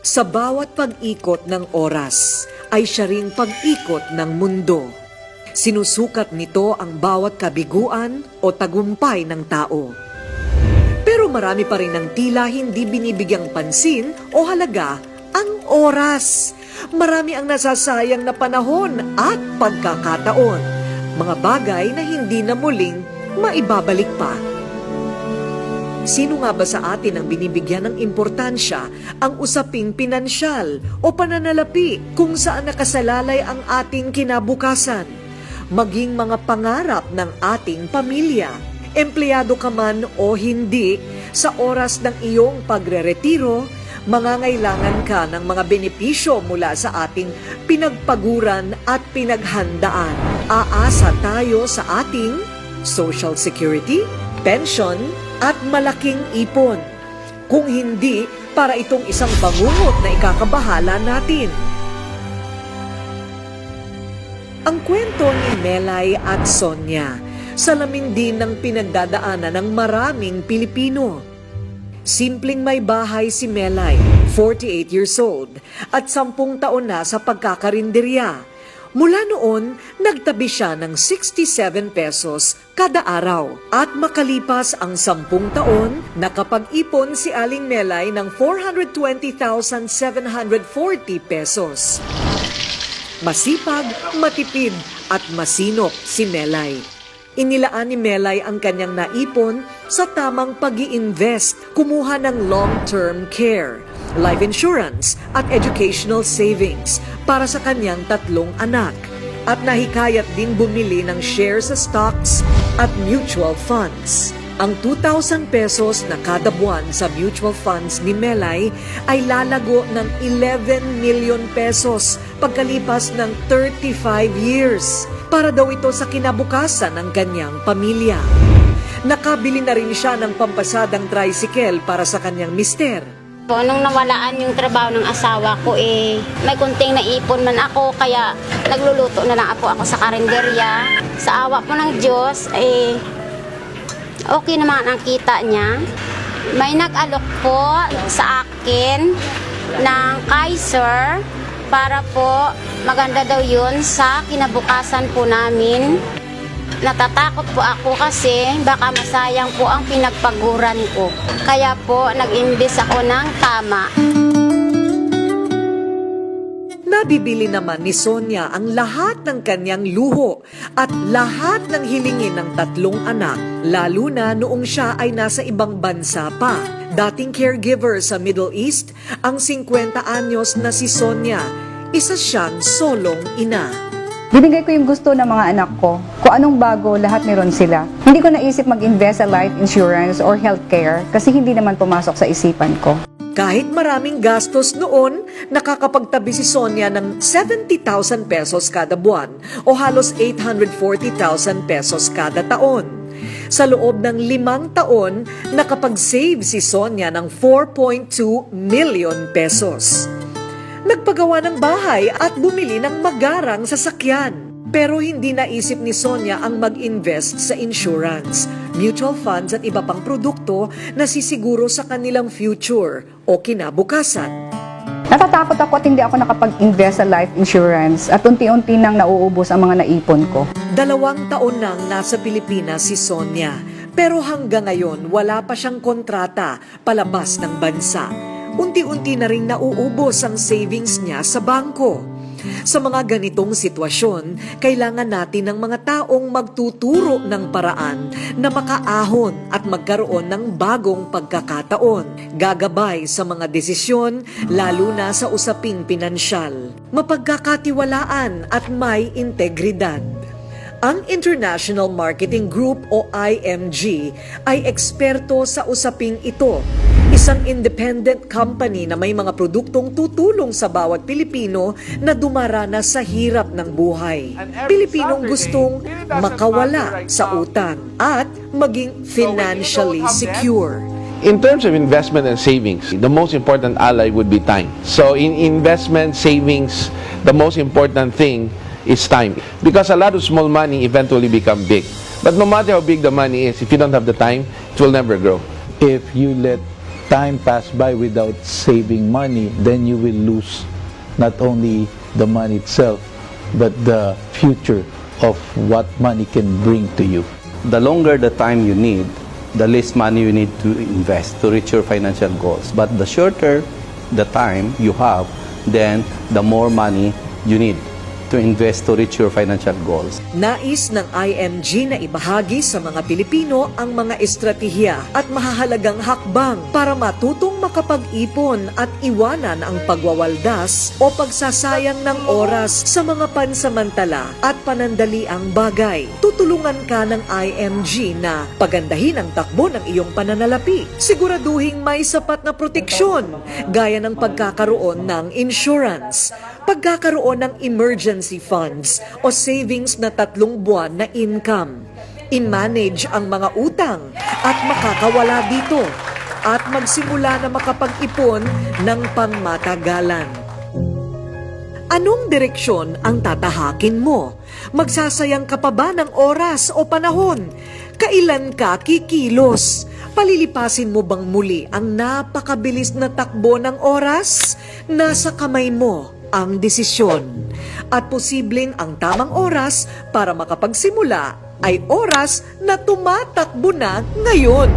Sa bawat pag-ikot ng oras ay siya ring pag-ikot ng mundo. Sinusukat nito ang bawat kabiguan o tagumpay ng tao. Pero marami pa rin ang tila hindi binibigyang pansin o halaga ang oras. Marami ang nasasayang na panahon at pagkakataon. Mga bagay na hindi na muling maibabalik pa. Sino nga ba sa atin ang binibigyan ng importansya ang usaping pinansyal o pananalapi kung saan nakasalalay ang ating kinabukasan? Maging mga pangarap ng ating pamilya, empleyado ka man o hindi, sa oras ng iyong pagreretiro, mangangailangan ka ng mga benepisyo mula sa ating pinagpaguran at pinaghandaan. Aasa tayo sa ating Social Security, pension, at malaking ipon. Kung hindi, para itong isang bangungot na ikakabahala natin. Ang kwento ni Melay at Sonia, salamin din ng pinagdadaanan ng maraming Pilipino. Simpleng may bahay si Melay, 48 years old, at 10 taon na sa pagkakarinderya. Mula noon, nagtabi siya ng 67 pesos kada araw. At makalipas ang 10 taon, nakapag-ipon si Aling Melay ng 420,740 pesos. Masipag, matipid at masinop si Melay. Inilaan ni Melay ang kanyang naipon sa tamang pag-i-invest, kumuha ng long-term care, life insurance at educational savings para sa kanyang 3 anak. At nahikayat din bumili ng shares sa stocks at mutual funds. Ang 2,000 pesos na kada buwan sa mutual funds ni Melay ay lalago ng 11 million pesos pagkalipas ng 35 years. Para daw ito sa kinabukasan ng kanyang pamilya. Nakabili na rin siya ng pampasadang tricycle para sa kanyang mister. Nung nawalaan yung trabaho ng asawa ko, may kunting naipon man ako, kaya nagluluto na lang ako sa karinderya. Sa awa po ng Diyos, okay naman ang kita niya. May nag-alok po sa akin ng Kaiser para po maganda daw yun sa kinabukasan po namin. Natatakot po ako kasi baka masayang po ang pinagpaguran ko. Kaya po nag-invest ako ng tama. Nabibili naman ni Sonia ang lahat ng kanyang luho at lahat ng hilingin ng 3 anak, lalo na noong siya ay nasa ibang bansa pa. Dating caregiver sa Middle East, ang 50 anyos na si Sonia, isa siyang solong ina. Binigay ko yung gusto ng mga anak ko. Kung anong bago, lahat meron sila. Hindi ko naisip mag-invest sa life insurance or healthcare kasi hindi naman pumasok sa isipan ko. Kahit maraming gastos noon, nakakapagtabi si Sonia ng 70,000 pesos kada buwan o halos 840,000 pesos kada taon. Sa loob ng 5 taon, nakapag-save si Sonia ng 4.2 million pesos. Nagpagawa ng bahay at bumili ng magarang sasakyan. Pero hindi naisip ni Sonia ang mag-invest sa insurance, mutual funds at iba pang produkto na sisiguro sa kanilang future o kinabukasan. Natatakot ako at hindi ako nakapag-invest sa life insurance at unti-unti nang nauubos ang mga naipon ko. 2 taon nang nasa Pilipinas si Sonia, pero hanggang ngayon wala pa siyang kontrata palabas ng bansa. Unti-unti na rin nauubos ang savings niya sa bangko. Sa mga ganitong sitwasyon, kailangan natin ng mga taong magtuturo ng paraan na makaahon at magkaroon ng bagong pagkakataon. Gagabay sa mga desisyon, lalo na sa usaping pinansyal. Mapagkakatiwalaan at may integridad. Ang International Marketing Group o IMG ay eksperto sa usaping ito. Isang independent company na may mga produktong tutulong sa bawat Pilipino na dumaranas sa hirap ng buhay. Pilipinong gustong makawala sa utang at maging financially secure. In terms of investment and savings, the most important ally would be time. So in investment, savings, the most important thing is time. Because a lot of small money eventually become big. But no matter how big the money is, if you don't have the time, it will never grow. If you let time pass by without saving money, then you will lose not only the money itself, but the future of what money can bring to you. The longer the time you need, the less money you need to invest to reach your financial goals. But the shorter the time you have, then the more money you need to invest to reach your financial goals. Nais ng IMG na ibahagi sa mga Pilipino ang mga estratehiya at mahahalagang hakbang para matutong makapag-ipon at iwanan ang pagwawaldas o pagsasayang ng oras sa mga pansamantala at panandaliang bagay. Tutulungan ka ng IMG na pagandahin ang takbo ng iyong pananalapi. Siguraduhing may sapat na proteksyon gaya ng pagkakaroon ng insurance, pagkakaroon ng emergency funds o savings na 3 buwan na income. I-manage ang mga utang at makakawala dito at magsimula na makapag-ipon ng pangmatagalan. Anong direksyon ang tatahakin mo? Magsasayang ka pa ba ng oras o panahon? Kailan ka kikilos? Palilipasin mo bang muli ang napakabilis na takbo ng oras? Nasa kamay mo ang desisyon. At posibleng ang tamang oras para makapagsimula ay oras na tumatakbo na ngayon.